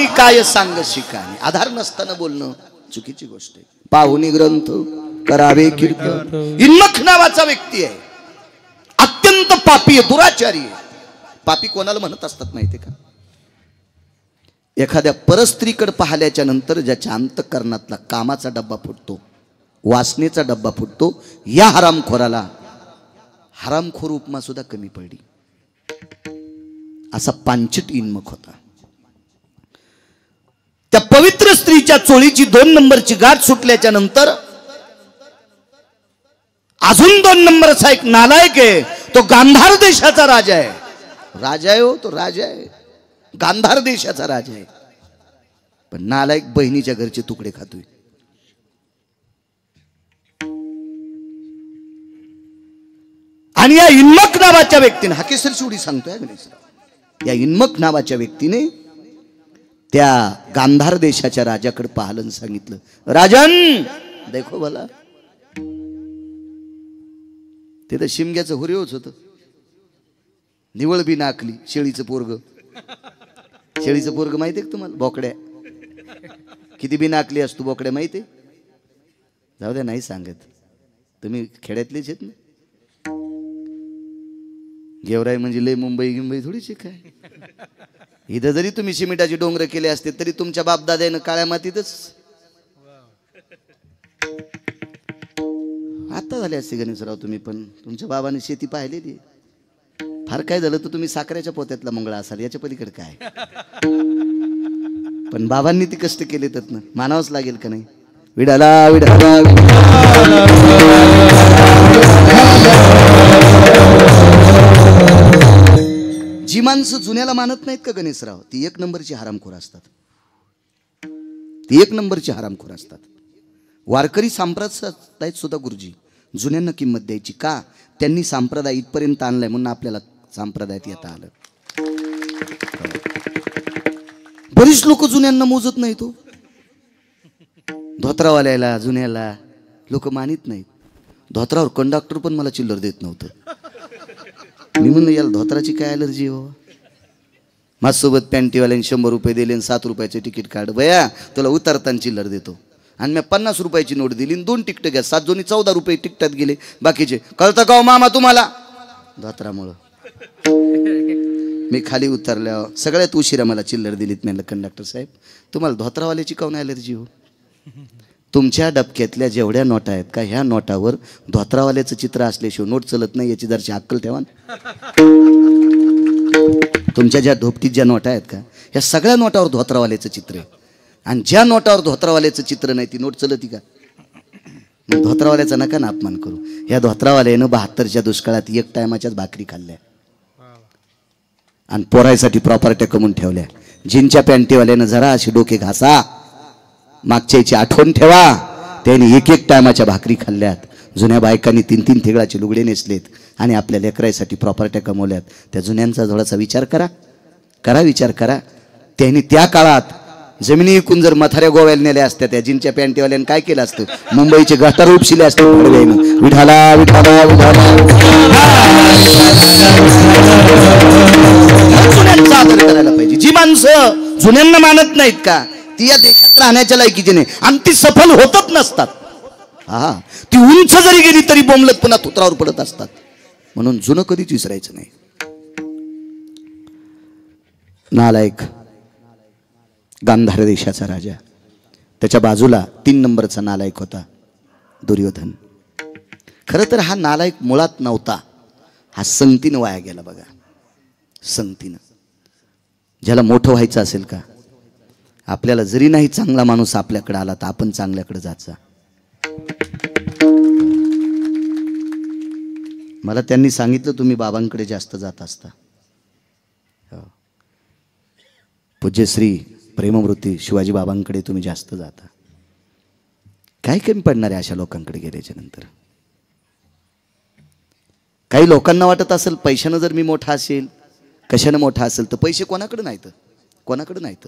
हरी काय सांग शिकाणी. आधार नसताना बोलणं चुकीची गोष्ट आहे. पाहुणी ग्रंथ करावे कीर्तन. इन्मख नावाचा व्यक्ती आहे, अत्यंत पापी आहे, दुराचारी आहे. पापी कोणाला म्हणत असतात माहिती का? एखाद्या परस्त्रीकडे पाहिल्याच्या नंतर ज्याच्या अंतःकरणातला कामाचा डब्बा फुटतो, वासनेचा डब्बा फुटतो, या हरामखोराला हरामखोर उपमा सुद्धा कमी पडली. असा पांचट इन्मख होता. त्या पवित्र स्त्रीच्या चोळीची 2 नंबरची गाठ सुटल्याच्या नंतर अजून 2 नंबरचा एक नालायक आहे, तो गांधार देशाचा राजा आहे. राजा आहे हो, तो राजा आहे, गांधार देशाचा राजा आहे. पण नालायक बहिणीच्या घरचे तुकडे खातोय. आणि या इन्मक नावाच्या व्यक्तीने, हाकेसर शिवडी सांगतोय गणेश, या इन्मक नावाच्या व्यक्तीने त्या गांधार देशाच्या राजाकडे पाहिलं आणि सांगितलं, राजन देखो भला. ते तर शिमग्याचं हुरेवच होत, निवळ बी नाकली. शेळीचं पोरग, शेळीचं पोरग माहिती आहे का तुम्हाला? बोकड्या किती बी नाकली असतो बोकड्या, माहिती आहे? जाऊ द्या, नाही सांगत, तुम्ही खेड्यातलेच आहेत ना. गेवराई म्हणजे लय मुंबई गिंबई थोडीशी काय. इथं जरी तुम्ही सिमेंटाची डोंगर केले असते तरी तुमच्या बापदाद्यानं काळ्या मातीतच आता झाले असते गणेशराव. तुम्ही पण तुमच्या बाबाने शेती पाहिलेली. फार काय झालं तर तुम्ही साखरेच्या पोत्यातला मंगळा असाल, याच्या पलीकडे काय. पण बाबांनी ती कष्ट केले तर ना मानावंच लागेल का नाही. विडाला विडाला जी माणसं जुन्याला मानत नाहीत का गणेशराव, ती 1 नंबरची हरामखोर असतात. ती 1 नंबरची हरामखोर असतात. वारकरी संप्रदायात सुद्धा गुरुजी जुन्यांना किंमत द्यायची का? त्यांनी संप्रदाय इथपर्यंत आणलाय म्हणून आपल्याला संप्रदायात येता आलं. बरीच लोक जुन्यांना मोजत नाहीत. तो धोत्रावाल्याला जुन्याला लोक मानित नाहीत. धोत्रावर कंडक्टर पण मला चिल्लर देत नव्हतं. मी म्हणलं याला धोत्राची काय ॲलर्जी हो. माझ्यासोबत पॅन्टीवाल्याने 100 रुपये दिले आणि 7 रुपयाचे तिकीट काढ, बया तुला उतरताना चिल्लर देतो. आणि मी 50 रुपयाची नोट दिली, 2 तिकीट घ्या, 7 जोनी 14 रुपये तिकटात गेले. बाकीचे कळतं का मामा तुम्हाला? धोत्रामुळं मी खाली उतरल्यावर सगळ्यात उशिरा मला चिल्लर दिलीत. म्हणलं कंडक्टर साहेब तुम्हाला धोत्रावाल्याची काऊन ॲलर्जी हो? तुमच्या डबक्यातल्या जेवढ्या नोटा आहेत का, ह्या नोटावर धोत्रावाल्याचं चित्र असल्याशिवाय नोट चलत नाही, याची जरशी अक्कल ठेवा. तुमच्या ज्या धोपटीत ज्या नोटा आहेत का, ह्या सगळ्या नोटावर धोत्रावाल्याचं चित्र आहे. आणि ज्या नोटावर धोत्रावाल्याचं चित्र नाही ती नोट चलती का? मग धोत्रावाल्याचा नका ना अपमान करू. ह्या धोत्रावाल्यानं 72च्या दुष्काळात 1 टायमाच्याच भाकरी खाल्ल्या आणि पोरायसाठी प्रॉपर्ट्या कमवून ठेवल्या. जिनच्या पॅन्टीवाल्यानं जरा अशी डोके घासा, मागच्याची आठवण ठेवा, त्यांनी 1 टायमाच्या भाकरी खाल्ल्यात. जुन्या बायकांनी 3 ठिगळाचे लुगडे नेसलेत आणि आपल्या लेकराईसाठी प्रॉपर्ट्या कमवल्यात. त्या जुन्यांचा थोडासा विचार करा, विचार करा. त्यांनी त्या काळात जमिनी विकून जर मथाऱ्या गोव्याला नेल्या असत्या, त्या जिनच्या पॅन्टीवाल्यानं काय केलं असतं? मुंबईचे गटार उपशिले असते. विठाला विठाला जुन्यांचा आदर करायला पाहिजे. जी माणसं जुन्यांना मानत नाहीत का, ती या देशात राहण्याच्या लायकीची नाही आणि ती सफल होतच नसतात. हा, ती उंच जरी गेली तरी बोंबलत पुन्हा तुत्रावर पडत असतात. म्हणून जुनं कधीच विसरायचं नाही. नालायक गांधार देशाचा राजा, त्याच्या बाजूला 3 नंबरचा नालायक होता दुर्योधन. खरं तर हा नालायक मुळात नव्हता, हा संगतीनं वाया गेला. बघा, संगतीनं. ज्याला मोठं व्हायचं असेल का, आपल्याला जरी नाही चांगला माणूस आपल्याकडे आला तर आपण चांगल्याकडे जायचा. मला त्यांनी सांगितलं तुम्ही बाबांकडे जास्त जात असता. पूज्यश्री प्रेममूर्ती शिवाजी बाबांकडे तुम्ही जास्त जाता. काय कमी पडणार आहे अशा लोकांकडे गेल्याच्या नंतर? काही लोकांना वाटत असेल पैशानं जर मी मोठा असेल, कशानं मोठा असेल, तर पैसे कोणाकडे नाहीत, कोणाकडे नाहीत.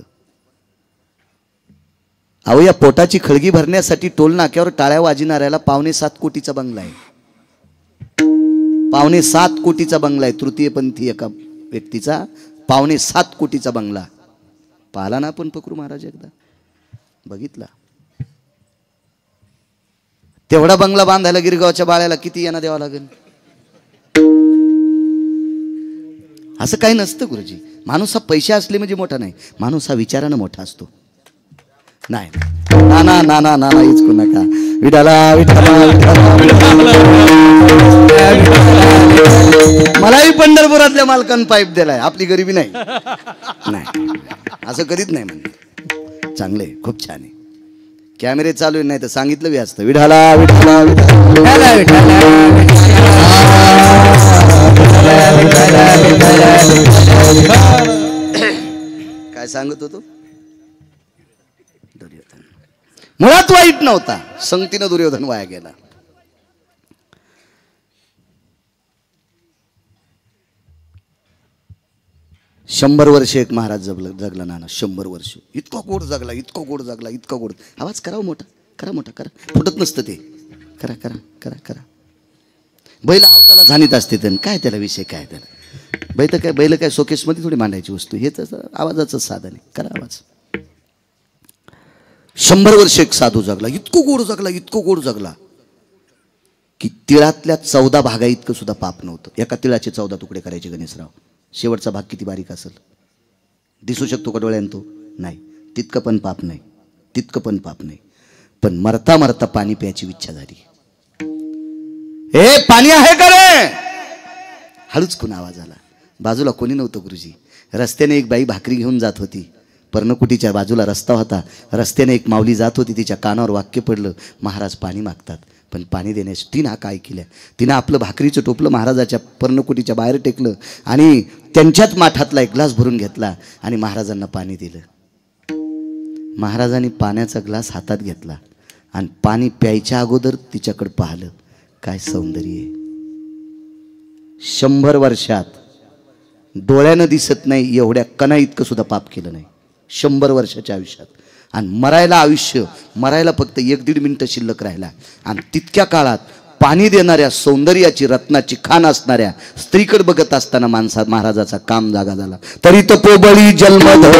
अहो, या पोटाची खळगी भरण्यासाठी टोल नाक्यावर टाळ्या वाजणाऱ्याला 7.25 कोटीचा बंगला आहे. 7.25 कोटीचा बंगला आहे. तृतीयपंथी एका व्यक्तीचा 7.25 कोटीचा बंगला. पाहिला ना आपण पकरू महाराज एकदा, बघितला. तेवढा बंगला बांधायला गिरगावच्या बाळ्याला किती यांना द्यावा लागेल? असं काही नसतं गुरुजी. माणूस हा पैसे असले म्हणजे मोठा नाही, माणूस हा विचारानं मोठा असतो. नाही नाना नाना नाना इचकू नका. विठाला विठाला मलाही पंढरपुरातल्या मालकानं पाईप दिलाय, आपली गरिबी नाही. नाही असं करीत नाही म्हणजे. चांगले, खूप छान आहे. कॅमेरे चालू नाही तर सांगितलं बी असतं. विठाला विठाला विठाला काय सांगत होतो? दुर्योधन मुळात वाईट नव्हता, संगतीनं दुर्योधन वाया गेला. शंभर वर्ष एक महाराज जगला नाना. 100 वर्ष इतका गोड जगला, इतका गोड जगला, इतका गोड. आवाज करावं मोठा, करा मोठा, करा. फुटत नसतं ते. करा करा करा करा. बैल आवताला झानीत असते तर काय त्याला विषय, काय त्याला बैल काय शोकेसमध्ये थोडी मांडायची वस्तू, हे तर आवाजाचं साधन आहे. करा आवाज. 100 वर्ष एक साधू जगला, इतकं गोड जगला, इतकं गोड जगला की तिळातल्या 14 भागा इतकं सुद्धा पाप नव्हतं. एका तिळाचे 14 तुकडे करायचे गणेशराव. शेवटचा भाग किती बारीक असेल, दिसू शकतो का डोळ्यानं? तो नाही. तितकं पण पाप नाही, तितकं पण पाप नाही. पण मरता मरता पाणी प्यायची इच्छा झाली. ए पाणी आहे का रे? हळूच कोण आवाज आला. बाजूला कोणी नव्हतं गुरुजी. रस्त्याने एक बाई भाकरी घेऊन जात होती. पर्णकुटीच्या बाजूला रस्ता होता. रस्त्याने एक माऊली जात होती. तिच्या कानावर वाक्य पडलं, महाराज पाणी मागतात. पण पाणी देण्यास तिनं काय केलं, तिनं आपलं भाकरीचं टोपलं महाराजाच्या पर्णकुटीच्या बाहेर टेकलं आणि त्यांच्याच माठातला एक ग्लास भरून घेतला आणि महाराजांना पाणी दिलं. महाराजांनी पाण्याचा ग्लास हातात घेतला आणि पाणी प्यायच्या अगोदर तिच्याकडे पाहिलं. काय सौंदर्य आहे. 100 वर्षात डोळ्यानं दिसत नाही एवढ्या कणा इतकं सुद्धा पाप केलं नाही 100 वर्षाच्या आयुष्यात. आणि मरायला फक्त 1-1.5 मिनिटं शिल्लक राहिला. आणि तितक्या काळात पाणी देणाऱ्या सौंदर्याची रत्नाची खान असणाऱ्या स्त्रीकडे बघत असताना महाराजाचा काम जागा झाला. तरी तो पोबळी जन्मधर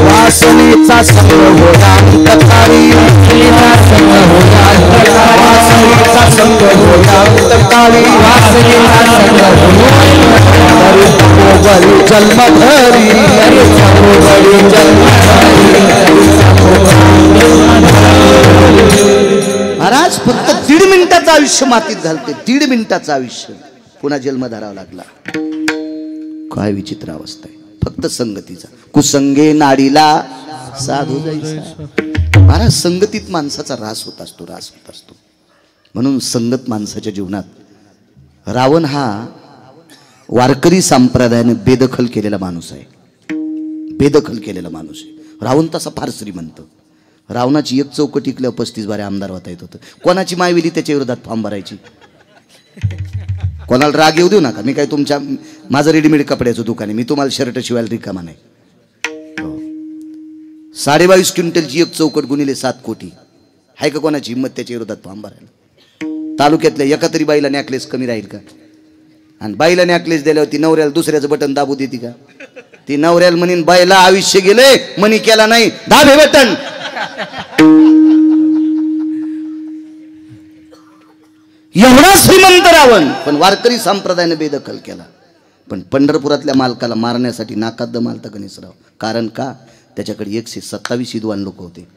वासनेचा संग होता अंतकाळी, वासनेचा संग होता अंतकाळी, वासनेचा संग पोबळी जन्मधरी, पोबळी महाराज फक्त 1.5 मिनिटाचं आयुष्य मातीत घालते. 1.5 मिनिटाचं आयुष्य पुन्हा जन्म धरावा लागला. काय विचित्र अवस्था आहे. फक्त संगतीचा. कुसंगे नाडीला साधू जायचा. महाराज संगतीत माणसाचा रास होत असतो, रास होत असतो. म्हणून संगत माणसाच्या जीवनात. रावण हा वारकरी संप्रदायाने बेदखल केलेला माणूस आहे. बेदखल केलेला माणूस आहे. रावण तसा फार श्रीमंत. रावणाची एक चौकट टिकल्यावर 35 बारे आमदार होता येत होतं. कोणाची मायविली त्याच्या विरोधात फॉर्म भरायची. कोणाला राग येऊ देऊ नका. मी काय माझं रेडीमेड कपड्याचं दुकान आहे. मी तुम्हाला शर्ट शिवायला रिकामा नाही. 22.5 क्विंटलची एक चौकट गुणिले 7 कोटी आहे का कोणाची हिंमत त्याच्या विरोधात फॉर्म भरायला? तालुक्यातल्या एका तरी बाईला नॅकलेस कमी राहील का? आणि बाईला नॅकलेस दिल्यावर ती नवऱ्याला दुसऱ्याचं बटन दाबू देते का? ती नवऱ्याला म्हणीन बाईला आयुष्य गेले मनी केला नाही, दाब हे बटन. एवढा श्रीमंत रावण, पण वारकरी संप्रदायाने बेदखल केला. पण पंढरपुरातल्या मालकाला मारण्यासाठी नाकात दम आलता गणेशराव. कारण का? त्याच्याकडे 127 विद्वान लोक होते.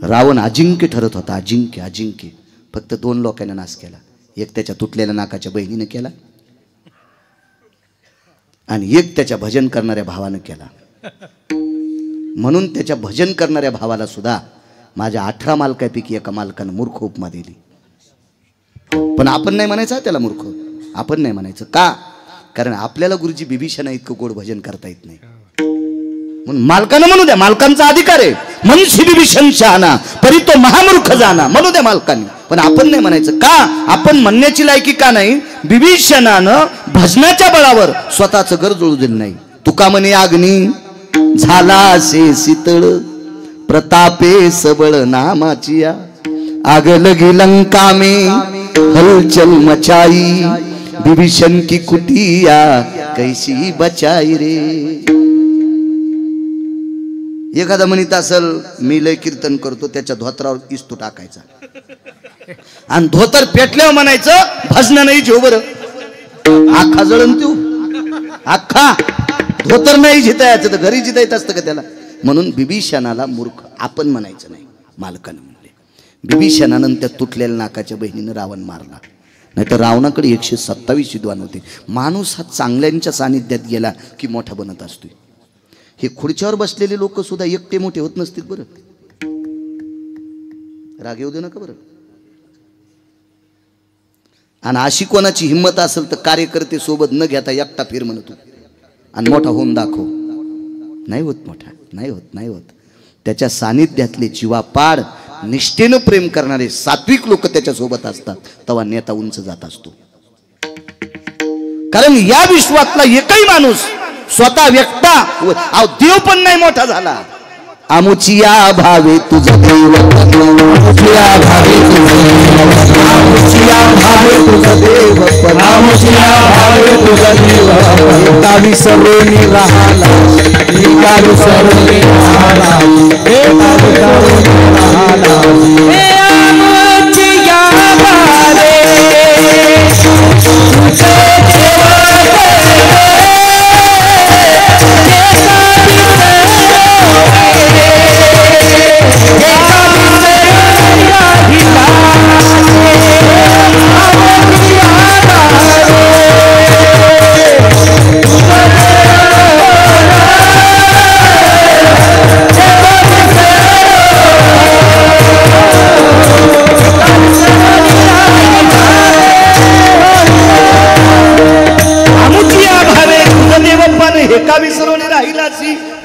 रावण अजिंक्य ठरत होता. अजिंक्य अजिंक्य. फक्त 2 लोकांना नाश केला. एक त्याच्या तुटलेल्या नाकाच्या बहिणीने केला आणि एक त्याच्या भजन करणाऱ्या भावानं केला. म्हणून त्याच्या भजन करणाऱ्या भावाला सुद्धा माझ्या 18 मालकापैकी एका मालकानं मूर्ख उपमा दिली. पण आपण नाही म्हणायचं त्याला मूर्ख. आपण नाही म्हणायचं. का? कारण आपल्याला गुरुजी बिभीषणा इतकं गोड भजन करता येत नाही. म्हणून मालकानं म्हणू द्या. मालकांचा अधिकार आहे. मनसी बिभीषण शहाणा परी तो महामूर्ख जाना, म्हणू द्या मालकांनी. पण आपण नाही म्हणायचं. का? आपण म्हणण्याची लायकी का नाही? बिभीषणानं भजनाच्या बळावर स्वतःचं घर जळू दिलं नाही. तुका म्हणे अग्नी झाला असे शीतळ, प्रतापे सबळ नामाची आग लगी लंका में हलचल मचाई, विभीषण की कुटिया कैसी बचाई रे। एखादा म्हणत असल मी लय कीर्तन करतो, त्याच्या धोत्रावर इस्तू टाकायचा आणि धोतर पेटल्यावर म्हणायचं भजन नाही जेव बर, आखा जळण तू आखा धोतर नाही जिता याचं तर घरी जिता येत असतं का त्याला। म्हणून बिभीषणाला मूर्ख आपण म्हणायचं नाही, मालकानं म्हणले। बिभीषणानं त्या तुटलेल्या नाकाच्या बहिणीनं रावण मारला, नाही तर रावणाकडे 127 विद्वान होते। माणूस हा चांगल्यांच्या सानिध्यात गेला की मोठा बनत असतोय। हे खुर्च्यावर बसलेले लोक सुद्धा एकटे मोठे होत नसतील बरं, राग येऊ दे नका बरं। आणि अशी कोणाची हिंमत असेल तर कार्यकर्ते सोबत न घेता एकटा फिर म्हणतो आणि मोठा होऊन दाखव, नाही होत मोठा, नाही होत, नाही होत। त्याच्या सानिध्यातले जीवापाड निष्ठेनं प्रेम करणारे सात्विक लोक त्याच्या सोबत असतात, तेव्हा नेता उंच जात असतो। कारण या विश्वातला एकही माणूस स्वतः व्यक्ता देव पण नाही मोठा झाला। आमुचिया भावे तुझा देव, आमुचिया भावे तुझा देव, आमुचिया भावे तुझा देव, आमुचिया भावे तुझा देव। एका विसरणी राहला, एका विसरणी राहला, एका विसरणी राहला। हे आमुचिया भावे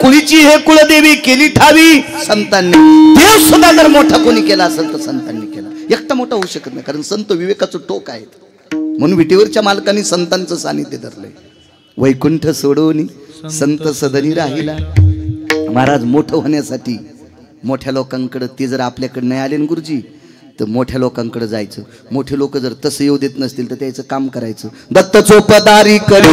कुळीची हे कुळदेवी केली ठावी संतांनी। देव सुद्धा जर मोठा कोणी केला असेल तर संतांनी केला, एकटा मोठा होऊ शकत नाही। कारण संत विवेकाचं टोक आहेत, म्हणून विटेवरच्या मालकांनी संतांचं सानिध्य धरलंय। वैकुंठ सोडून संत सदनी राहिला। महाराज मोठं होण्यासाठी मोठ्या लोकांकडे ते जर आपल्याकडे नाही आले गुरुजी तर मोठ्या लोकांकडे जायचं। मोठे लोक जर तसं येऊ देत नसतील तर त्याचं काम करायचं। दत्त चोपदारी करी,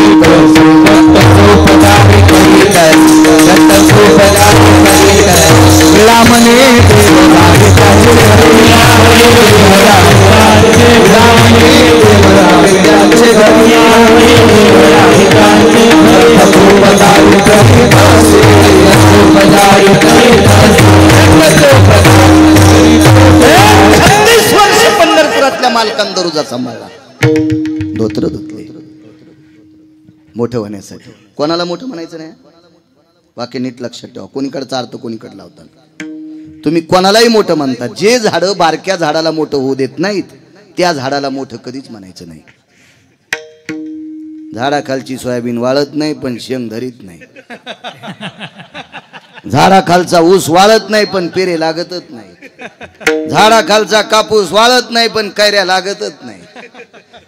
पंढरपुरातल्या मालकान दरोजा सांभाळला, धोत्र धुतले मोठं होण्यासाठी। कोणाला मोठं म्हणायचं नाही, वाक्य नीट लक्षात ठेवा। कोणीकडचा अर्थ कोणीकडे लावतात। तुम्ही कोणालाही मोठं म्हणता, जे झाडं बारक्या झाडाला मोठं होऊ देत नाहीत त्या झाडाला मोठं कधीच म्हणायचं नाही। झाडाखालची सोयाबीन वाळत नाही पण शेंग धरीत नाही, झाडाखालचा ऊस वाळत नाही पण पेरे लागतच नाही, झाडाखालचा कापूस वाळत नाही पण कैऱ्या लागतच नाही।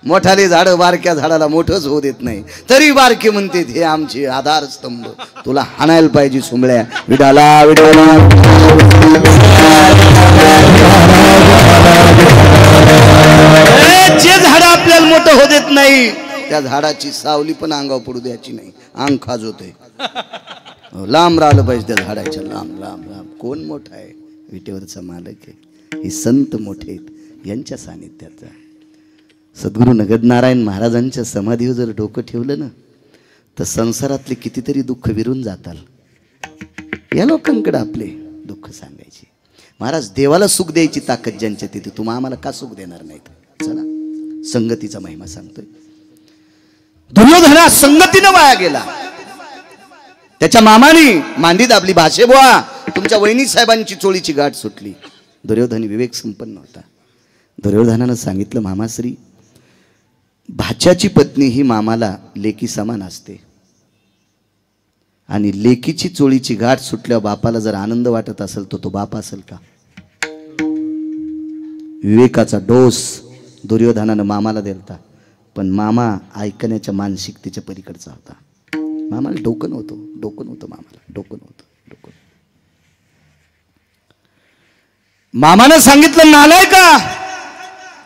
मोठाले झाड बारक्या झाडाला मोठंच होऊ देत नाही, तरी बारके म्हणते हे आमचे आधारस्तंभ, तुला हाणायला पाहिजे सुंबळ्या। विडाला विडाला जे झाड आपल्याला मोठं होऊ देत नाही त्या झाडाची सावली पण अंगावर पडू द्यायची नाही, अंग खाजवते। लांब राहिलं पाहिजे त्या झाडाच्या, लांब लांब लांब। कोण मोठा आहे? विटेवरचा मालक आहे। हे संत मोठे आहेत, यांच्या सानिध्यात जा। सद्गुरू नगरनारायण महाराजांच्या समाधीवर जर डोकं ठेवलं ना तर संसारातले कितीतरी दुःख विरून जाताल। या लोकांकडे आपले दुःख सांगायचे। महाराज देवाला सुख द्यायची ताकद ज्यांच्या तिथे, तुम्ही आम्हाला का सुख देणार नाहीत? चला संगतीचा महिमा सांगतोय। दुर्योधना संगतीनं वाया गेला, त्याच्या मामानी मांडी दाबली, भाषे बुवा तुमच्या वहिनी साहेबांची चोळीची गाठ सुटली। दुर्योधन विवेक संपन्न होता। दुर्योधनानं सांगितलं, मामाश्री भाच्याची पत्नी ही मामाला लेकी समान असते आणि लेकीची चोळीची गाठ सुटल्यावर बापाला जर आनंद वाटत असेल तर तो बाप असेल का? विवेकाचा डोस दुर्योधनानं मामाला दिलता, पण मामा ऐकण्याच्या मानसिकतेच्या पलीकडचा होता। मामाला डोकं नव्हतं, डोकं नव्हतं, मामाला डोकं नव्हतं, डोकं। मामानं सांगितलं, नालाय का,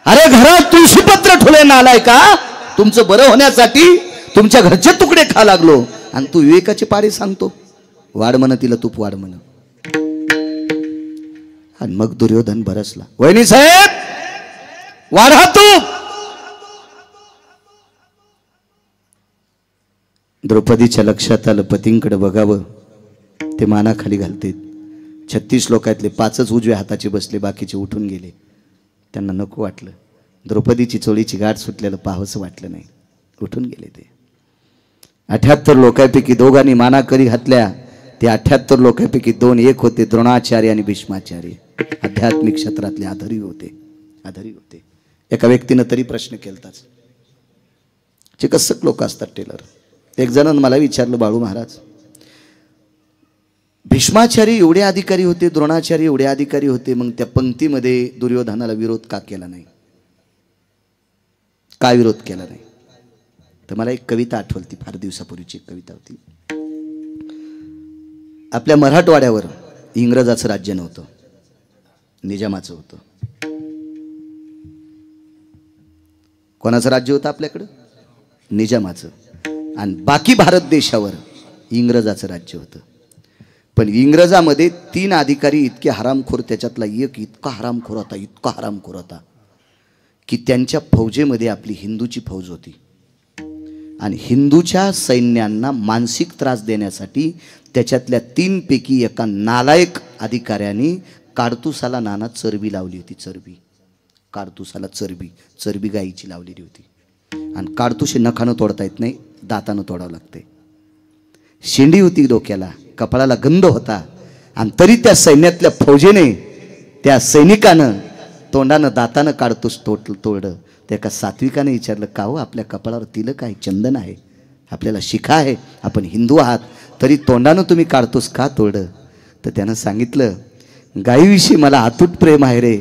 अरे घरात तुळशीपत्र ठुले नालाय का, तुमचं बरं होण्यासाठी तुमच्या घरचे तुकडे खा लागलो आणि तू विवेकाचे पाडे सांगतो. वाढ म्हण तिला तूप वाढ म्हण. आणि मग दुर्योधन बरसला. वहिनी साहेब वाढा तूप. द्रौपदीच्या लक्षात आलं पतींकडे बघावं, ते मानाखाली घालते. 36 लोकातले 5च उजव्या हाताचे बसले, बाकीचे उठून गेले. त्यांना नको वाटलं. द्रौपदीची चोळीची गाठ सुटलेलं पाहावंसं वाटलं नाही, उठून गेले. ते 78 लोकांपैकी दोघांनी मानाकरी घातल्या. ते 78 लोकांपैकी 2 एक होते, द्रोणाचार्य आणि भीष्माचार्य. आध्यात्मिक क्षेत्रातले आधारी होते. एका व्यक्तीनं तरी प्रश्न केलताच. चिकित्सक लोक असतात, टेलर. एक जणांनी मला विचारलं, बाळू महाराज, भीष्माचार्य एवढे अधिकारी होते, द्रोणाचार्य एवढे अधिकारी होते, मग त्या पंक्तीमध्ये दुर्योधनाला विरोध का केला नाही? का विरोध केला नाही? तर मला एक कविता आठवली, फार दिवसापूर्वीची एक कविता होती. आपल्या मराठवाड्यावर इंग्रजाचं राज्य नव्हतं, निजामाचं होतं. कोणाचं राज्य होतं आपल्याकडं? निजामाचं. आणि बाकी भारत देशावर इंग्रजाचं राज्य होतं. पण इंग्रजामध्ये 3 अधिकारी इतके हरामखोर, त्याच्यातला एक इतका हरामखोर होता की त्यांच्या फौजेमध्ये आपली हिंदूची फौज होती. आणि हिंदूच्या सैन्यांना मानसिक त्रास देण्यासाठी त्याच्यातल्या 3 पैकी एका नालायक अधिकाऱ्याने काडतुसाला नाना चरबी लावली होती. काडतुसाला चरबी गायीची लावलेली होती. आणि काडतुस नखानं तोडता येत नाही, दातानं तोडावं लागते. शेंडी होती डोक्याला, कपाळाला गंध होता. आणि तरी त्या सैन्यातल्या फौजेने, त्या सैनिकानं तोंडानं दातानं काडतुस तोडलं. त्या एका सात्विकाने विचारलं, का हो आपल्या कपाळावर तिलक आहे, चंदन आहे, आपल्याला शिखा आहे, आपण हिंदू आहात, तरी तोंडानं तुम्ही काडतुस का तोडलं? तर त्यानं सांगितलं, गायीविषयी मला अतूट प्रेम आहे रे,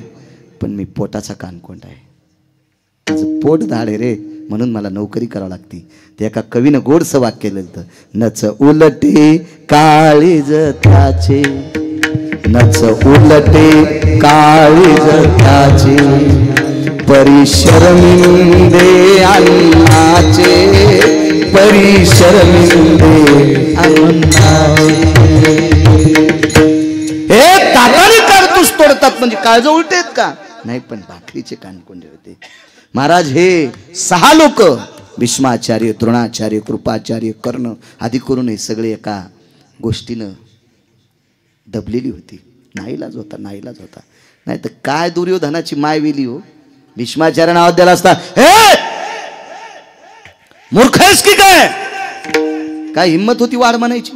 पण मी पोटाचा कानकोंड आहे, माझं पोट धाड आहे रे, म्हणून मला नोकरी करावी लागते. ते एका कवीनं गोडसं वाक्य केलं होतं, नच उलटे काळीज त्याचे, नच उलटे काळीज त्याचे, परिशरमिंदे अन्नाचे, परिशरमिंदे अन्नाचे. हे तातारी काडतूस तोडतात म्हणजे काळज उलटे आहेत का? नाही, पण भाकरीचे कानकोंडे होते. महाराज हे 6 लोक, भीष्माचार्य, द्रोणाचार्य, कृपाचार्य, कर्ण आदी करून हे सगळे एका गोष्टीनं दबलेली होती. नाईलाज होता. नाही तर काय दुर्योधनाची माय वेली हो. भीष्माचार्य नाव द्यायला असता, हे मूर्ख आहेस की काय हिम्मत होती वाढ म्हणायची?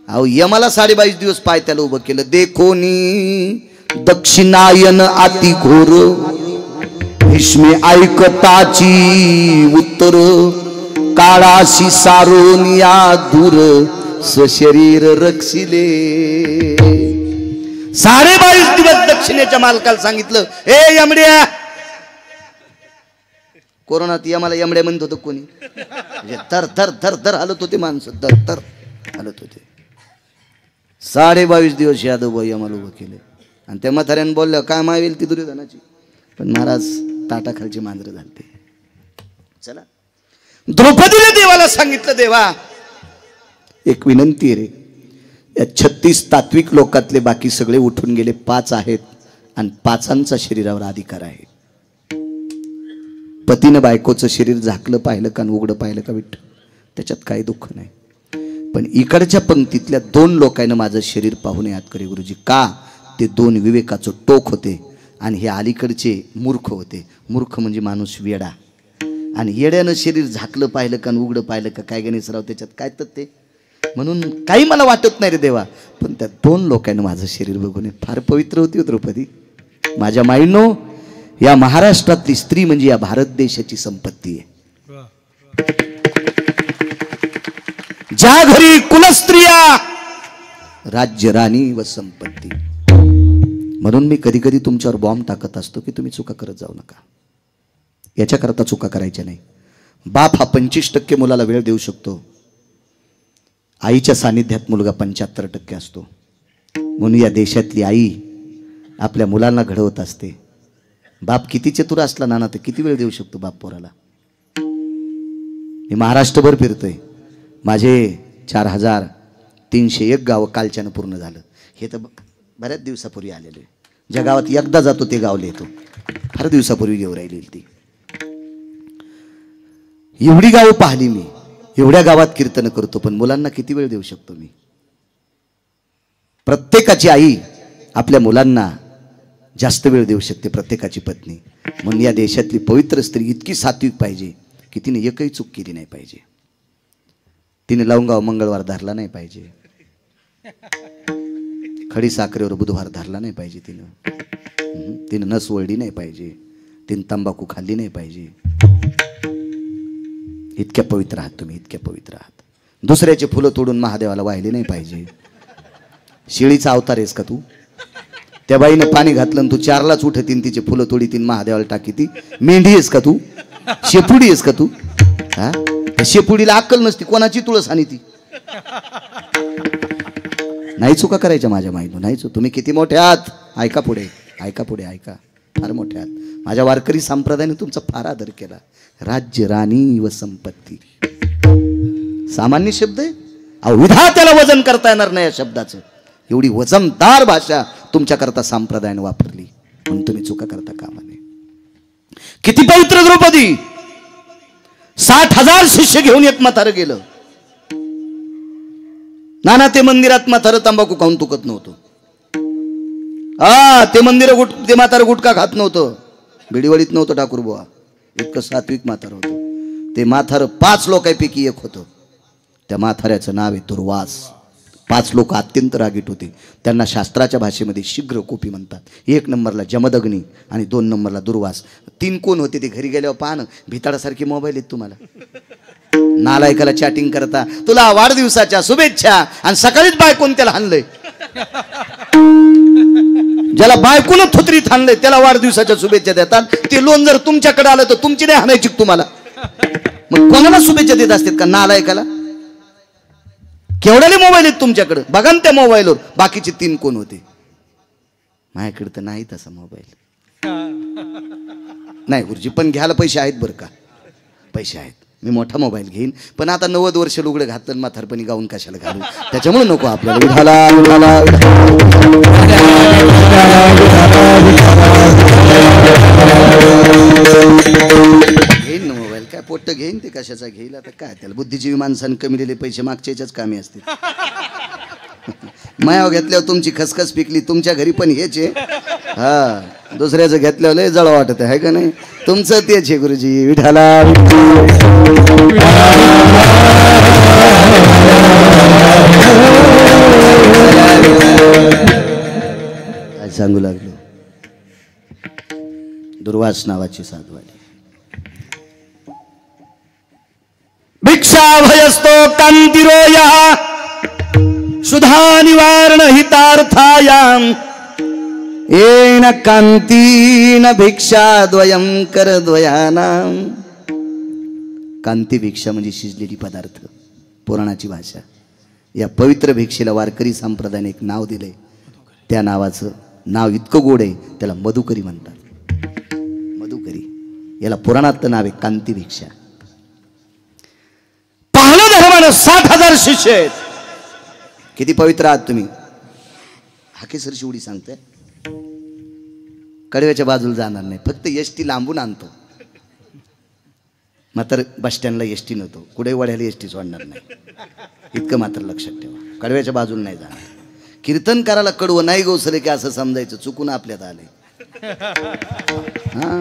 अहो यमाला 22.5 दिवस पाय त्याला उभं केलं. देखोनी दक्षिणायन अति घोर, भीष्मे ऐकताची उत्तर, काळाशी सारोनिया दूर, स्वशरीर रक्षिले. 22.5 दिवस दक्षिणेच्या मालकाला सांगितलं, ए यमड्या, कोरोनात यमाला यमड्या म्हणत होतं कोणी, तर धर धर धर हलत होते माणसं, धर धर हलत होते. 22.5 दिवस यादव यमाला उभं केले. आणि त्या म्हाताऱ्यानं बोललं, काय मावेल ती दुर्योधनाची? पण महाराज ताटाखालची मांजरं झालते. चला, द्रौपदीने देवाला सांगितलं, देवा एक विनंती रे, या 36 तात्विक लोकातले बाकी सगळे उठून गेले, 5 आहेत आणि 5ांचा शरीरावर अधिकार आहे. पतीनं बायकोचं शरीर झाकलं पाहिलं का, उघडं पाहिलं का विठ्ठल, त्याच्यात काही दुःख नाही. पण इकडच्या पंक्तीतल्या 2 लोकांना माझं शरीर पाहून याद करे गुरुजी. का? ते 2 विवेकाचं टोक होते आणि हे अलीकडचे मूर्ख होते. मूर्ख म्हणजे माणूस वेडा. आणि येड्यानं शरीर झाकलं पाहिलं का, उघडं पाहिलं का, काय गणेशराव त्याच्यात काय तर ते, म्हणून काही मला वाटत नाही रे देवा. पण त्या 2 लोकांना माझं शरीर बघून फार पवित्र होती द्रौपदी. माझ्या माईंनो, या महाराष्ट्रातली स्त्री म्हणजे या भारत देशाची संपत्ती आहे. ज्या घरी कुलस्त्रिया, राज्य राणी व संपत्ती. म्हणून मी कधी कधी तुमच्यावर बॉम्ब टाकत असतो की तुम्ही चुका करत जाऊ नका. याच्याकरता चुका करायच्या नाही. बाप हा 25% मुलाला वेळ देऊ शकतो, आईच्या सानिध्यात मुलगा 75% असतो. म्हणून या देशातली आई आपल्या मुलांना घडवत असते. बाप किती चतुर असला नाना तर किती वेळ देऊ शकतो बाप पोराला? मी महाराष्ट्रभर फिरतोय. माझे 4301 गावं कालच्यानं पूर्ण झालं. हे तर बऱ्याच दिवसापूर्वी आलेलं आहे. ज्या गावात एकदा जातो ते गाव लिहितो. फार दिवसापूर्वी घेऊन राहिली ती. एवढी गावं पाहिली मी. एवढ्या गावात कीर्तन करतो, पण मुलांना किती वेळ देऊ शकतो मी? प्रत्येकाची आई आपल्या मुलांना जास्त वेळ देऊ शकते, प्रत्येकाची पत्नी. म्हणून या देशातली पवित्र स्त्री इतकी सात्विक पाहिजे की तिने एकही चूक केली नाही पाहिजे. तिने लवंगाव मंगळवार धरला नाही पाहिजे, खडी साखरेवर बुधवार धरला नाही पाहिजे, तिने नस वळली नाही पाहिजे, तिने तंबाखू खाल्ली नाही पाहिजे. इतक्या पवित्र आहात तुम्ही, इतक्या पवित्र आहात. दुसऱ्याचे फुलं तोडून महादेवाला वाहिले नाही पाहिजे. शेळीचा अवतार आहेस का तू? त्या बाईनं पाणी घातलं आणि तू 4लाच उठतीन, तिचे फुलं तोडीतीन, महादेवाला टाकीती. मेंढी आहेस का तू? शेपुडी आहेस का तू? हा, त्या शेपुडीला अक्कल नसती, कोणाची तुळस आणि ती नाही. चुका करायच्या माझ्या माईनं, नाही चुक. तुम्ही किती मोठे आहात, ऐका पुढे, ऐका पुढे, ऐका. फार मोठे आहात. माझ्या वारकरी संप्रदायाने तुमचा फार आदर केला. राज्य, राणी व संपत्ती सामान्य शब्द आहे. अहो, विधात्याला वजन करता येणार नाही या शब्दाचं. एवढी वजनदार भाषा तुमच्याकरता संप्रदायाने वापरली, म्हणून तुम्ही चुका करता कामा नये. किती पवित्र द्रौपदी. 60,000 शिष्य घेऊन एक म्हातारं गेलं. नाना ते मंदिरात म्हातारं तंबाखू खाऊन तुकत नव्हतं. ते मंदिर ते म्हातारं गुटखा खात नव्हतं, बिडीवडीत नव्हतं ठाकूर बुवा. इतकं सात्विक म्हातारं होतं. ते म्हातारं 5 लोकांपैकी एक होतं. त्या म्हाताऱ्याचं नाव आहे दुर्वास. 5 लोक अत्यंत रागीट होते. त्यांना शास्त्राच्या भाषेमध्ये शीघ्र कोपी म्हणतात. 1 नंबरला जमदग्नी आणि 2 नंबरला दुर्वास. 3 कोण होते ते घरी गेल्यावर पाहणं. भिताडासारखे मोबाईल आहेत तुम्हाला. नालायकाला चॅटिंग करता, तुला वाढदिवसाच्या शुभेच्छा, आणि सकाळीच बायकोन त्याला हाणलंय. ज्याला बायकोनं थुत्रीत हाणलंय त्याला वाढदिवसाच्या शुभेच्छा देतात. ते लोन जर तुमच्याकडे आलं तर तुमची नाही हाणायची तुम्हाला. मग कोणाला शुभेच्छा देत असतात का नालायकाला? केवढ्याले मोबाईल आहेत तुमच्याकडे, बघा ना त्या मोबाईलवर. बाकीचे 3 कोण होते? माझ्याकडे तर नाही तसा मोबाईल. नाही गुरुजी, पण घ्यायला पैसे आहेत बरं का, पैसे आहेत. मी मोठा मोबाईल घेईन, पण आता 90 वर्ष लुगडं घातलं म्हातारपणी गाऊन कशाला घालू, त्याच्यामुळे नको आपल्याला. विठाला विठाला घेईन ना मोबाईल, काय पोट्ट घेईन ते कशाचा घेईल. आता काय त्याला, बुद्धिजीवी माणसानं कमीलेले पैसे मागच्या याच्याच कामी असतील. मायाव घेतल्यावर तुमची खसखस पिकली, तुमच्या घरी पण हेच आहे. हा, दुसऱ्याचं घेतल्यावर लय जळ वाटत आहे का नाही? तुमचं तेच आहे गुरुजी. विठाला काय सांगू लागलो. दुर्वास नावाची साधू आली. भिक्षा भयस्तो कांतिरोया सुधा निवारण हितार्थायाम येन कांतीन भिक्षा द्वयम कर द्वयानाम. कांती भिक्षा म्हणजे शिजलेली पदार्थ, पुराणाची भाषा. या पवित्र भिक्षेला वारकरी संप्रदायाने एक नाव दिलंय. त्या नावाचं नाव इतकं गोड आहे, त्याला मधुकरी म्हणतात. मधुकरी, याला पुराणातलं नाव आहे कांती भिक्षा. पाहलं धर्मानं 60,000 शिष्य आहेत. किती पवित्र आहात तुम्ही. हाकेसर शिवडी सांगते, कडव्याच्या बाजूला जाणार नाही, फक्त एसटी लांबून आणतो. मात्र बस स्टँडला एसटी नव्हतो, कुठे वड्याला एसटी सोडणार नाही, इतकं मात्र लक्षात ठेवा. कडव्याच्या बाजूला नाही जाणार. कीर्तन करायला कडवं नाही गोसले की असं समजायचं, चुकून आपल्यात आले. हा,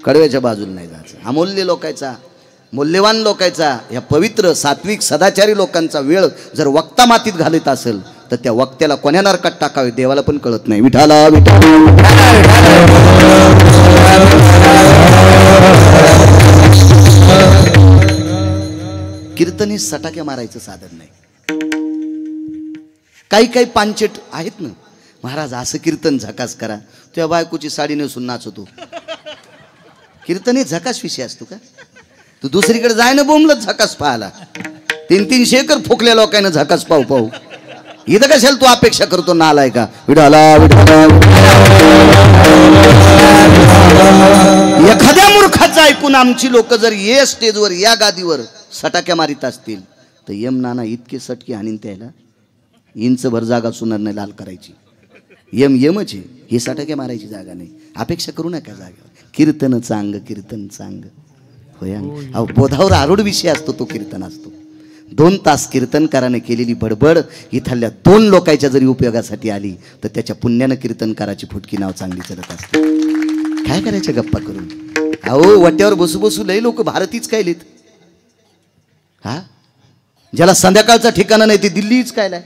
कडव्याच्या बाजूला नाही जायचं. अमूल्य लोकांचा, मूल्यवान लोकांचा, या पवित्र सात्विक सदाचारी लोकांचा वेळ जर वक्ता मातीत घालत असेल तर त्या वक्त्याला कोण्या नरकात टाकावे देवाला पण कळत नाही. विठाला कीर्तन हे सटाक्या मारायचं साधन नाही. काही काही पांचट आहेत ना, महाराज असं कीर्तन झकास करा, तुझ्या बायकोची साडी नेसून नाचतो. कीर्तन हे झकास विषय असतो का? तू दुसरीकडे जाय ना बोंबलत झकास पाहायला. 300 एकर फुकल्या लोकांना झकास पाहू पाहू. इथं कशाला तू अपेक्षा करतो नालाय का? एखाद्या मूर्खाचं आवाज ऐकून आमची लोक जर या स्टेजवर या गादीवर सटाक्या मारित असतील तर यम नाना इतके सटके आणीन त्याला इंच भर जागा सुनार नाही लाल करायची. यम यमच आहे, हे सटाक्या मारायची जागा नाही. अपेक्षा करू नका जागा. कीर्तन चांग कीर्तन चांग होय. अहो बोधावर आरूढ विषय असतो तो कीर्तन असतो. 2 तास कीर्तनकाराने केलेली बडबड इथल्या 2 लोकांच्या जरी उपयोगासाठी आली तर त्याच्या पुण्यानं कीर्तनकाराची फुटकी नाव चांगली चलत असते. काय करायचं गप्पा करून. अहो वाट्यावर बसू बसू लई लोक भारतीच काय लिहित. हा ज्याला संध्याकाळचा ठिकाणा नाही ते दिल्लीच काय लाय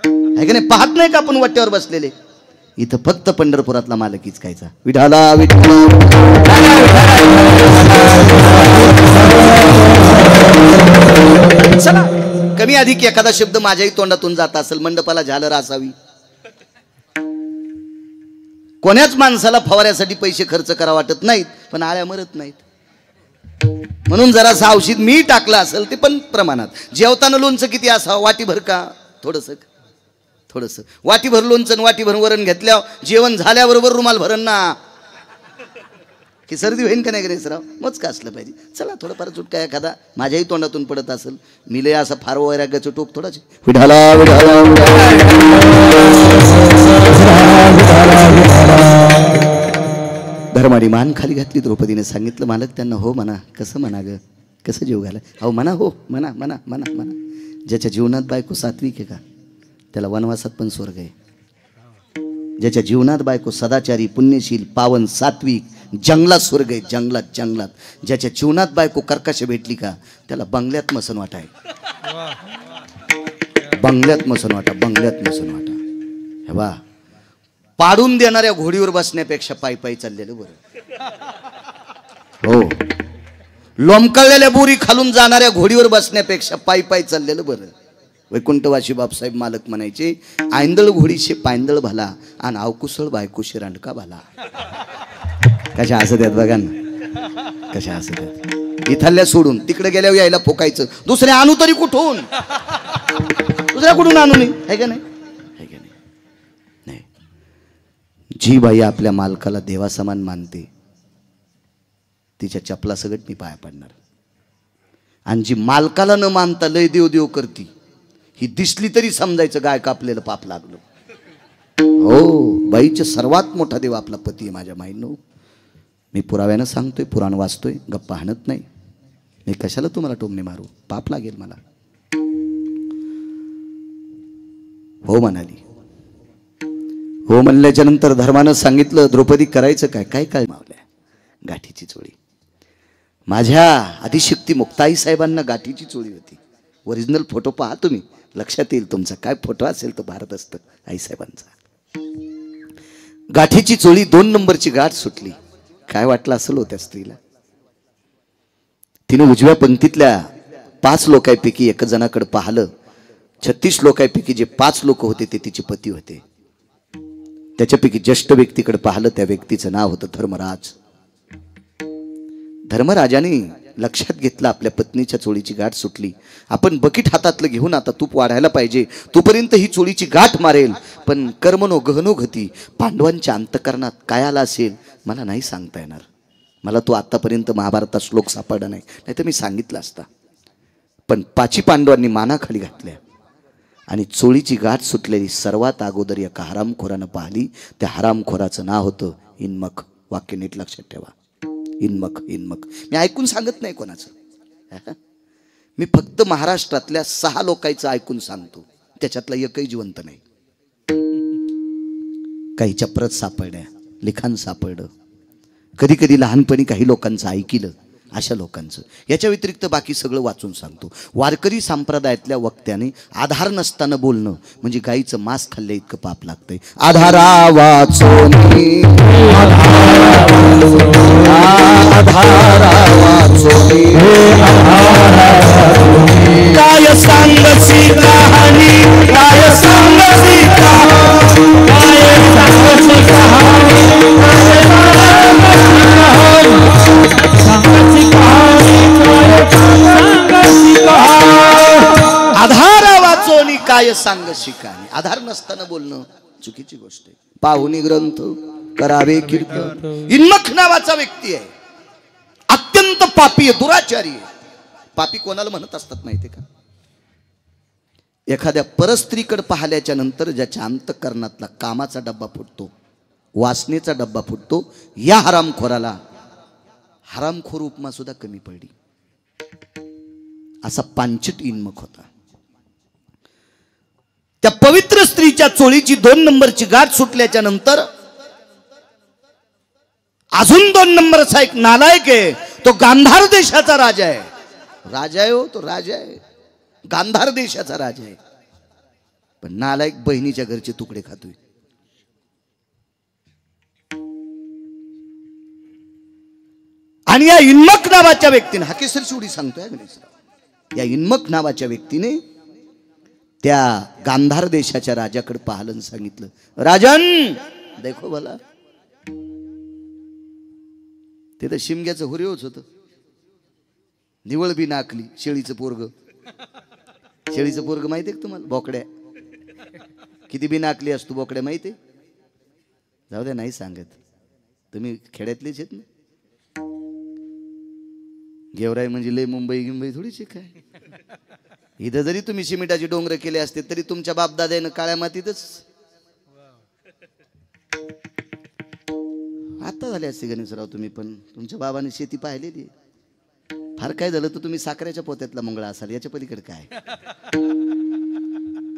आहे का नाही. पाहत नाही का आपण वाट्यावर बसलेले. इथं फक्त पंढरपुरातला मालकीच कायचा. विठाला विठाला. चला कमी अधिक एखादा शब्द माझ्याही तोंडातून जात असेल. मंडपाला झालर असावी. कोण्याच माणसाला फवाऱ्यासाठी पैसे खर्च करा वाटत नाहीत पण आळ्या मरत नाहीत. म्हणून जरासं औषध मी टाकलं असेल ते पण प्रमाणात. जेवताना लोणचं किती असावं. वाटीभर का थोडंसं थोडंसं. वाटीभर लोणचं वाटीभर वरण घेतल्यावर जेवण झाल्याबरोबर रुमाल भरण ना की सर्दी होईन का नाही रेसराव. मग का असलं पाहिजे. चला थोडंफार चुटका एखादा माझ्याही तोंडातून पडत असेल. मी लय असा फार वैराग्याचं टोक थोडाच. विठाला विठाला. धर्माडी मान खाली घातली. द्रौपदीने सांगितलं मालक त्यांना हो म्हणा. कसं म्हणा ग कसं जीव घाला. अहो म्हणा हो म्हणा म्हणा म्हणा म्हणा. ज्याच्या जीवनात बायको सात्विक आहे का त्याला वनवासात पण स्वर्ग आहे. ज्याच्या जीवनात बायको सदाचारी पुण्यशील पावन सात्विक जंगलात स्वर्ग आहे. जंगलात जंगलात. ज्याच्या जीवनात बायको कर्कश भेटली का त्याला बंगल्यात मसन वाटा आहे. बंगल्यात मसन वाटा बंगल्यात मसन वाटा. हे बा पाडून देणाऱ्या घोडीवर बसण्यापेक्षा पायी पायी चाललेलं बरं. हो लोंबकळलेल्या बोरी खालून जाणाऱ्या घोडीवर बसण्यापेक्षा पायी पायी चाललेलं बरं. वैकुंठवासी बापसाहेब मालक म्हणायचे आयंदळ घोडीशे पायंदळ भला आणि अवकुसळ बायकोशी रांडका भला. कशा असं द्यात बघा ना कशा असं द्यात. इथल्या सोडून तिकडे गेल्यावर यायला फोकायचं. दुसरे आणू तरी कुठून. दुसऱ्या कुठून आणू नये आहे का नाही. जी बाई आपल्या मालकाला देवासमान मानते तिच्या चपला सगट मी पाया पडणार. आणि जी मालकाला न मानता लय देव देव करती ही दिसली तरी समजायचं गाय कापलेलं पाप लागलं. हो बाईचा सर्वात मोठा देव आपला पती आहे माझ्या माईंनो. मी पुराव्यानं सांगतोय पुराण वाचतोय गप्पा हाणत नाही. मी कशाला तुम्हाला टोमणे मारू. पाप लागेल मला. हो म्हणाली. हो म्हणल्याच्या नंतर धर्मानं सांगितलं द्रौपदी करायचं काय. काय काय मावल्या गाठीची चोळी. माझ्या आदिशक्ती मुक्ताई साहेबांना गाठीची चोळी होती. ओरिजिनल फोटो पहा तुम्ही लक्षात येईल तुमचा. काय फोटो असेल तो भारत असतं आईसाहेबांचा. गाठीची चोळी 2 नंबरची गाठ सुटली. काय वाटलं असेल होत्या स्त्रीला. तिने उजव्या पंक्तीतल्या 5 लोकांपैकी एक जणाकडे पाहिलं. 36 लोकांपैकी जे 5 लोक होते ते तिचे पती होते. त्याच्यापैकी ज्येष्ठ व्यक्तीकडे पाहिलं. त्या व्यक्तीचं नाव होतं धर्मराज. धर्मराजाने लक्षात घेतलं आपल्या पत्नीच्या चोळीची गाठ सुटली. आपण बकीट हातातलं घेऊन आता तूप वाढायला पाहिजे. तोपर्यंत ही चोळीची गाठ मारेल. पण कर्मनो गहनो गती पांडवांच्या अंतकरणात काय आला असेल मला नाही सांगता येणार. मला तो आतापर्यंत महाभारतात श्लोक सापडला नाही. नाहीतर मी सांगितलं असता. पण 5 पांडवांनी मानाखाली घातल्या आणि चोळीची गाठ सुटलेली सर्वात अगोदर एका हरामखोरानं पाहिली. त्या हरामखोराचं नाव होतं इन्मक. वाक्य नीट लक्षात ठेवा. इन्मक इन्मक. मी ऐकून सांगत नाही कोणाचं. मी फक्त महाराष्ट्रातल्या 6 लोकांचं ऐकून सांगतो. त्याच्यातला एकही जिवंत नाही. काही चप्रत सापडल्या लिखाण सापडलं. कधी कधी लहानपणी काही लोकांचं ऐकिलं अशा लोकांचं. याच्या व्यतिरिक्त बाकी सगळं वाचून सांगतो. वारकरी संप्रदायातल्या वक्त्याने आधार नसताना बोलणं म्हणजे गाईचं मांस खाल्लं इतकं पाप लागतंय. आधारा वाचून काय सांगसी कहाणी काय सांगसी आधार वाचोनी काय सांग शिकाणी. आधार नसताना बोलणं चुकीची गोष्ट आहे. पाहुणी ग्रंथ करावे कीर्तन. इन्मक नावाचा व्यक्ती आहे. अत्यंत पापी आहे, दुराचारी आहे. पापी कोणाला म्हणत असतात माहितीये का? एखाद्या परस्त्रीकडे पाहिल्याच्या नंतर ज्याच्या अंतःकरणातला कामाचा डब्बा फुटतो, वासनेचा डब्बा फुटतो, या हरामखोराला हरामखोर उपमा सुद्धा कमी पडली. असा पांचट इन्मक होता. त्या पवित्र स्त्रीच्या चोळीची 2 नंबरची गाठ सुटल्याच्या नंतर अजून 2 नंबरचा एक नालायक आहे, तो गांधार देशाचा राजा आहे. राजा आहे हो, तो राजा आहे, गांधार देशाचा राजा आहे. पण नालायक बहिणीच्या घरचे तुकडे खातोय. आणि या इन्मक नावाच्या व्यक्तीने, हाकेसरची उडी सांगतोय गणेशराव, या इन्मक नावाच्या व्यक्तीने त्या गांधार देशाच्या राजाकडे पाहिलं आणि सांगितलं, राजन देखो भला. ते तर शिमग्याचं हुरेवच होत. निवळ बी नाकली, शेळीचं पोरग. शेळीचं पोरग माहितीये का तुम्हाला? बोकड्या किती बी नाकली असतो बोकड्या, माहितीये? जाऊ द्या, नाही सांगत, तुम्ही खेड्यातलेच आहेत ना. गेवराई म्हणजे लय मुंबई गिंबई थोडीशी काय. इथं जरी तुम्ही सिमेंटाचे डोंगर केले असते तरी तुमच्या बापदाद्यानं काळ्या मातीतच आता झाले असते गणेशराव. तुम्ही पण तुमच्या बाबाने शेती पाहिलेली. फार काय झालं तर तुम्ही साखरेच्या पोत्यातला मंगळा असाल, याच्या पलीकडे काय.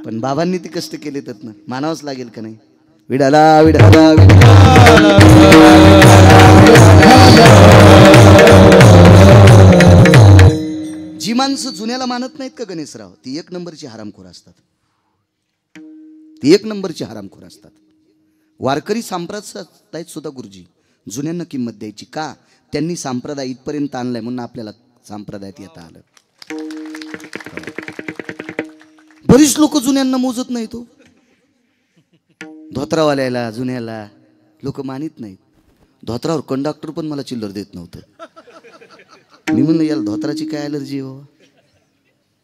पण बाबांनी ती कष्ट केले तर ना, मानावंच लागेल का नाही. विडाला विडाला जी माणसं जुन्याला मानत नाहीत का गणेशराव, ती 1 नंबरची हरामखोर असतात. ती 1 नंबरची हरामखोर असतात. वारकरी संप्रदायात सुद्धा गुरुजी जुन्यांना किंमत द्यायची का? त्यांनी संप्रदाय इथपर्यंत आणलाय म्हणून आपल्याला संप्रदायात येता आलं. बरीच लोक जुन्यांना मोजत नाहीत. तो धोत्रावाल्याला जुन्याला लोक मानित नाहीत. धोत्रावर कंडक्टर पण मला चिल्लर देत नव्हतं. मी म्हणलं याला धोत्राची काय अलर्जी हो.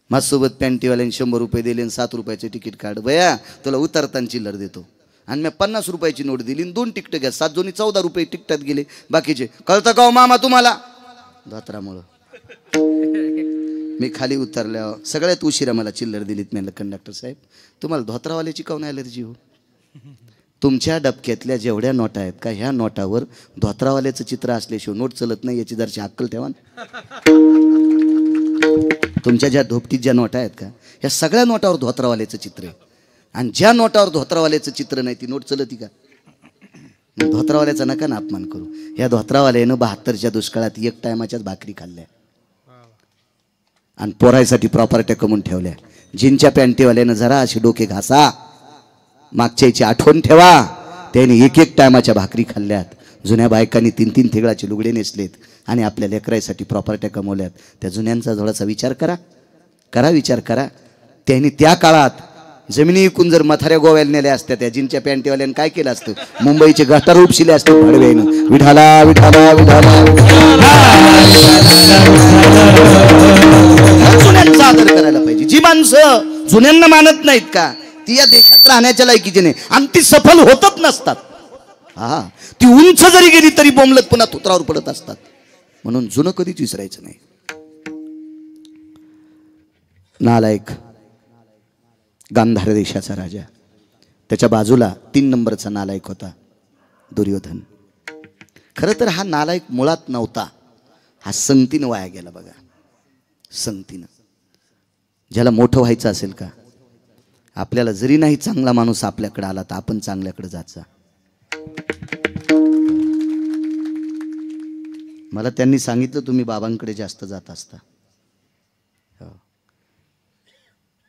माझ्यासोबत पॅन्टीवाल्याने 100 रुपये दिले आणि 7 रुपयाचे तिकीट काढ बया, तुला उतरताना चिल्लर देतो. आणि मी 50 रुपयाची नोट दिली, 2 तिकीट घ्या, 7 जोनी 14 रुपये तिकटात गेले. बाकीचे कळतं का मामा तुम्हाला? धोत्रामुळं मी खाली उतरल्यावर सगळ्यात उशिरा मला चिल्लर दिलीत. म्हणलं कंडक्टर साहेब, तुम्हाला धोत्रावाल्याची काऊन अलर्जी हो? तुमच्या डबक्यातल्या जेवढ्या नोटा आहेत का, ह्या नोटावर धोत्रावाल्याचं चित्र असल्याशिवाय नोट चलत नाही, याची जरशी अक्कल ठेवा. तुमच्या ज्या धोपटीत ज्या नोटा आहेत का, ह्या सगळ्या नोटावर धोत्रावाल्याचं चित्र आहे. आणि ज्या नोटावर धोत्रावाल्याचं चित्र नाही ती नोट चलती का? धोत्रावाल्याचा नका ना अपमान करू. ह्या धोत्रावाल्यानं 72च्या दुष्काळात 1 टायमाच्याच भाकरी खाल्ल्या आणि पोरायसाठी प्रॉपर्ट्या कमवून ठेवल्या. जिनच्या पॅन्टीवाल्यानं जरा अशी डोके घासा, मागच्याची आठवण ठेवा, त्याने 1 टायमाच्या भाकरी खाल्ल्यात. जुन्या बायकांनी 3 ठिगळाचे लुगडे नेसलेत आणि आपल्या लेकराईसाठी प्रॉपर्ट्या कमवल्यात. त्या जुन्यांचा थोडासा विचार करा, विचार करा. त्यांनी त्या काळात जमिनी विकून जर मथाऱ्या गोव्याला नेल्या असत्या, त्या जिनच्या पॅन्टीवाल्यानं काय केलं असतं? मुंबईचे गटार उपशिले असते भडव्यानं. विठाला विठाला विठाला. जुन्यांचा आदर करायला पाहिजे. जी माणसं जुन्यांना मानत नाहीत का, ती या देशात राहण्याच्या लायकीची नाही आणि ती सफल होतच नसतात. हा, ती उंच जरी गेली तरी बोंबलत पुन्हा तुत्रावर पडत असतात. म्हणून जुनं कधीच विसरायचं नाही. नालायक गांधार देशाचा राजा, त्याच्या बाजूला 3 नंबरचा नालायक होता दुर्योधन. खरं तर हा नालायक मुळात नव्हता, हा संगतीनं वाया गेला. बघा, संगतीनं. ज्याला मोठं व्हायचं असेल का, आपल्याला जरी नाही चांगला माणूस आपल्याकडे आला तर आपण चांगल्याकडे जायचा. मला त्यांनी सांगितलं तुम्ही बाबांकडे जास्त जात असता.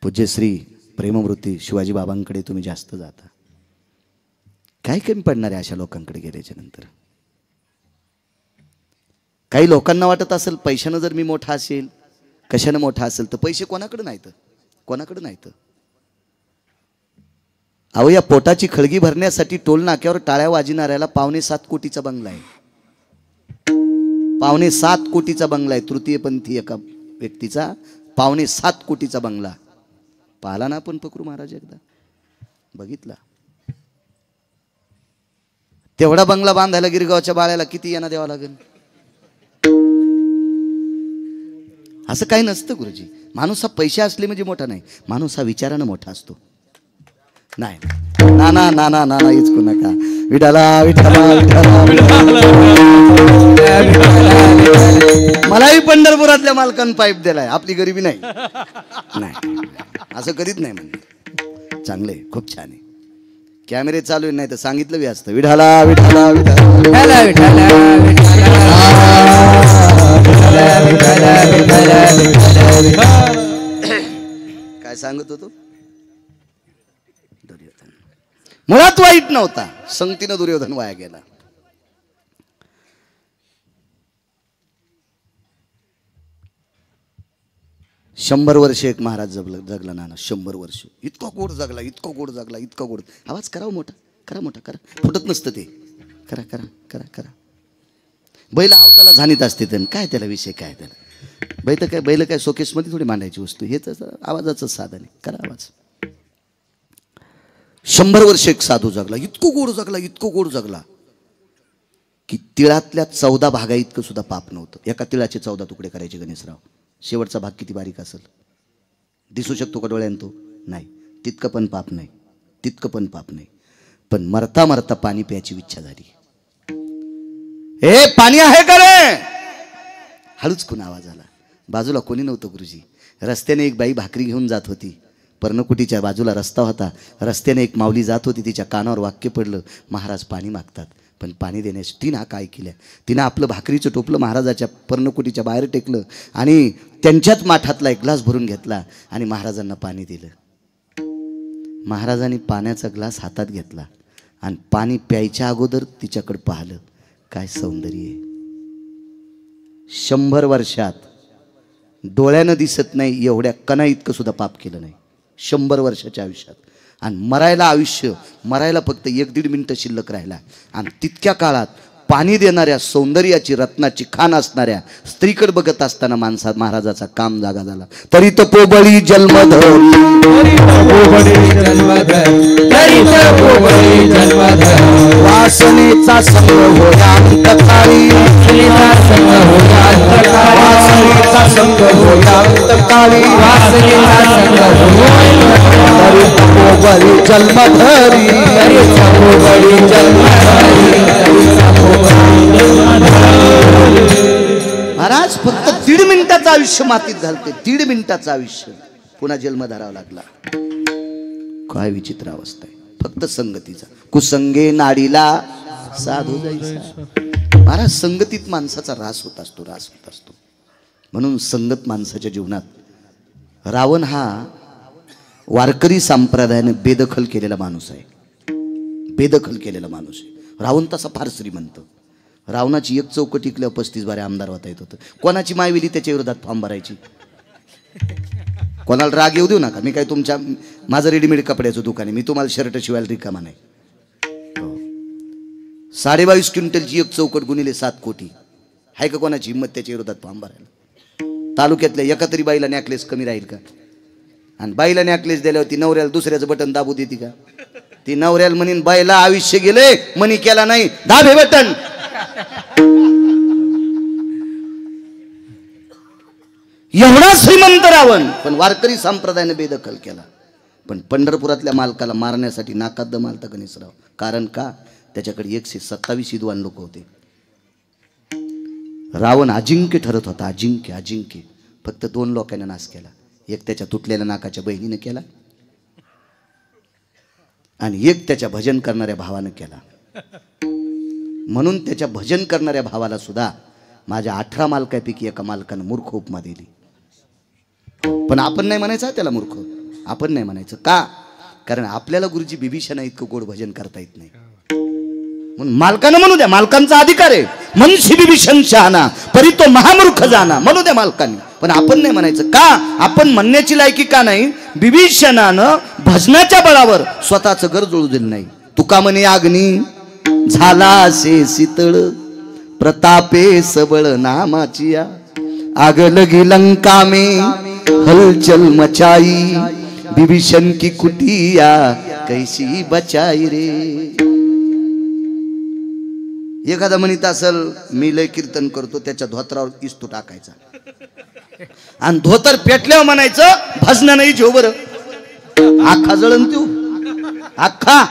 पूज्यश्री प्रेममूर्ती शिवाजी बाबांकडे तुम्ही जास्त जाता. काय कमी पडणार आहे अशा लोकांकडे गेल्याच्या नंतर? काही लोकांना वाटत असेल पैशानं जर मी मोठा असेल, कशानं मोठा असेल, तर पैसे कोणाकडे नाहीत, कोणाकडे नाहीत. अहो, या पोटाची खळगी भरण्यासाठी टोल नाक्यावर टाळ्या वाजणाऱ्याला 7.25 कोटीचा बंगला आहे. 7.25 कोटीचा बंगला आहे. तृतीयपंथी एका व्यक्तीचा 7.25 कोटीचा बंगला. पाहिला ना आपण पकरू महाराज एकदा? बघितला? तेवढा बंगला बांधायला गिरगावच्या बाळ्याला किती यांना द्यावा लागेल? असं काही नसतं गुरुजी. माणूस हा पैसे असले म्हणजे मोठा नाही, माणूस हा विचारानं मोठा असतो. नाही ना ना ना ना ना इचकू नका. विठाला विठाला मलाही पंढरपुरातल्या मालकानं पाईप दिलाय, आपली गरिबी नाही. नाही असं कधीच नाही म्हणते. चांगले, खूप छान आहे. कॅमेरे चालू आहे नाही तर सांगितलं बी असतं. विठाला विठाला विठाला काय सांगत होतो. दुर्योधन मुळात वाईट नव्हता, संगतीनं दुर्योधन वाया गेला. शंभर वर्ष एक महाराज जगला नाना. 100 वर्ष इतका गोड जगला, इतका गोड जगला, इतका गोड. आवाज करावं मोठा, करा मोठा, करा. फुटत नसतं ते. करा करा करा करा. बैल आवताला झानीत असते तर काय त्याला विषय, काय त्याला बैल काय शोकेसमध्ये थोडी मांडायची वस्तू. हे तर आवाजाचं साधन आहे. करा आवाज. 100 वर्ष एक साधू जगला, इतकं गोड जगला, इतकं गोड जगला की तिळातल्या 14 भागा इतकं सुद्धा पाप नव्हतं. एका तिळाचे 14 तुकडे करायचे गणेशराव. शेवटचा भाग किती बारीक असेल, दिसू शकतो का डोळ्यानं तो? नाही. तितकं पण पाप नाही, तितकं पण पाप नाही. पण मरता मरता पाणी प्यायची इच्छा झाली. हे पाणी आहे का रे? हळूच कोण आवाज आला. बाजूला कोणी नव्हतं गुरुजी. रस्त्याने एक बाई भाकरी घेऊन जात होती. पर्णकुटीच्या बाजूला रस्ता होता. रस्त्याने एक माऊली जात होती. तिच्या कानावर वाक्य पडलं, महाराज पाणी मागतात. पण पाणी देण्यास तिनं काय केलं, तिनं आपलं भाकरीचं टोपलं महाराजाच्या पर्णकुटीच्या बाहेर टेकलं आणि त्यांच्याच माठातला एक ग्लास भरून घेतला आणि महाराजांना पाणी दिलं. महाराजांनी पाण्याचा ग्लास हातात घेतला आणि पाणी प्यायच्या अगोदर तिच्याकडे पाहिलं. काय सौंदर्य आहे. 100 वर्षात डोळ्यानं दिसत नाही एवढ्या कणा इतकं सुद्धा पाप केलं नाही 100 वर्षाच्या आयुष्यात. आणि मरायला फक्त 1-1.5 मिनिटं शिल्लक राहिला. आणि तितक्या काळात पाणी देणाऱ्या सौंदर्याची रत्नाची खान असणाऱ्या स्त्रीकडे बघत असताना महाराजाचा काम जागा झाला. तरी तपोबळी जन्मधर, वासनेचा संग होया अंतकाळी, वासनेचा संग होया अंतकाळी, तरी तपोबळी जन्मधरी, तपोबळी महाराज फक्त 1.5 मिनिटाचं आयुष्य मातीत घालते. 1.5 मिनिटाचं आयुष्य पुन्हा जन्म धरावा लागला. काय विचित्र अवस्था आहे. फक्त संगतीचा. कुसंगे नाडीला साधू जायचा. महाराज संगतीत माणसाचा रास होत असतो, रास होत असतो. म्हणून संगत माणसाच्या जीवनात. रावण हा वारकरी संप्रदायाने बेदखल केलेला माणूस आहे. बेदखल केलेला माणूस आहे. रावण तसा फार श्रीमंत. रावणाची एक चौकट टिकल्यावर 35 बारे आमदार होता येत होतं. कोणाची मायविली त्याच्या विरोधात फॉर्म भरायची. कोणाला राग येऊ देऊ नका. मी काय माझं रेडीमेड कपड्याचं दुकान आहे. मी तुम्हाला शर्ट शिवायला रिकामा नाही. 22.5 क्विंटलची एक चौकट गुणिले 7 कोटी आहे का कोणाची हिंमत त्याच्या विरोधात फॉर्म भरायला? तालुक्यातल्या एका तरी बाईला नॅकलेस कमी राहील का? आणि बाईला नॅकलेस दिल्यावर ती नवऱ्याला दुसऱ्याचं बटन दाबू देते का? ती नवऱ्याला म्हणीन बाईला आयुष्य गेले मनी केला नाही, दाब हे बटन. एवढा श्रीमंत रावण, पण वारकरी संप्रदायाने बेदखल केला. पण पंढरपुरातल्या मालकाला मारण्यासाठी नाकात दम आलता गणेशराव. कारण का? त्याच्याकडे 127 विद्वान लोक होते. रावण अजिंक्य ठरत होता. अजिंक्य अजिंक्य. फक्त 2 लोकांना नाश केला. एक त्याच्या तुटलेल्या नाकाच्या बहिणीने केला आणि एक त्याच्या भजन करणाऱ्या भावानं केला. म्हणून त्याच्या भजन करणाऱ्या भावाला सुद्धा माझ्या 18 मालकापैकी एका मालकानं मूर्ख उपमा दिली. पण आपण नाही म्हणायचं त्याला मूर्ख. आपण नाही म्हणायचं. का? कारण आपल्याला गुरुजी बिभीषणा इतकं गोड भजन करता येत नाही. म्हणून मालकानं म्हणू द्या. मालकांचा अधिकार आहे. मनशी बिभीषण शहाणा परी तो महामूर्ख जाना. म्हणू द्या मालकांनी. पण आपण नाही म्हणायचं. का? आपण म्हणण्याची लायकी का नाही? बिभीषणानं भजनाच्या बळावर स्वतःचं घर जळू दिलं नाही. तुका म्हणे अग्नी झाला असे शीतळ, प्रतापे सबळ नामाची आग लगी लंका में हलचल मचाई, बिभीषण की कुटिया कैसी बचाई रे. एखादा म्हणत असल मी लय कीर्तन करतो, त्याच्या धोत्रावर इस्तू टाकायचा आणि धोतर पेटल्यावर म्हणायचं भजन नाही जेव बरं, आखा जळण तू आखा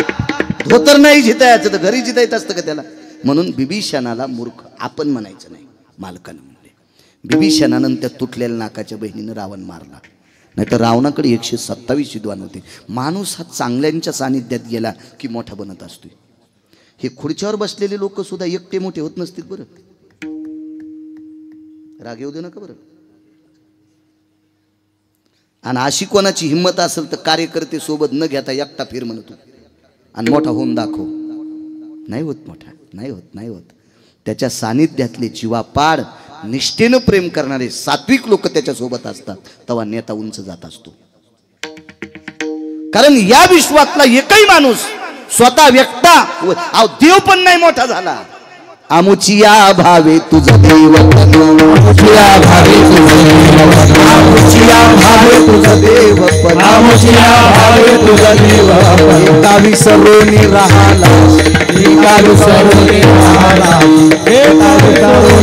धोतर नाही जितायचं तर घरी जितायच असतं का त्याला. म्हणून बिभीषणाला मूर्ख आपण म्हणायचं नाही, मालकानं म्हणले. बिभीषणानं त्या तुटलेल्या नाकाच्या बहिणीनं रावण मारला, नाही तर रावणाकडे 127 विद्वान होते. माणूस हा चांगल्यांच्या सानिध्यात गेला की मोठा बनत असतोय. हे खुर्च्यावर बसलेले लोक सुद्धा एकटे मोठे होत नसतील बरं, राग येऊ दे नका बरं. आणि अशी कोणाची हिंमत असेल तर कार्यकर्ते सोबत न घेता एकटा फिर म्हणतो आणि मोठा होऊन दाखव. नाही होत मोठा, नाही होत, नाही होत. त्याच्या सानिध्यातले जीवापाड निष्ठेनं प्रेम करणारे सात्विक लोक त्याच्या सोबत असतात, तेव्हा नेता उंच जात असतो. कारण या विश्वातला एकही माणूस स्वतः व्यक्ता देव पण नाही मोठा झाला. आमुचिया भावे तुझं देव, आमुचिया भावे तुझं देव, आमुचिया भावे तुझं देव, आमुचिया भावे तुझं देव. एका विसरून राहिला, एका विसरून राहिला, एका विसरून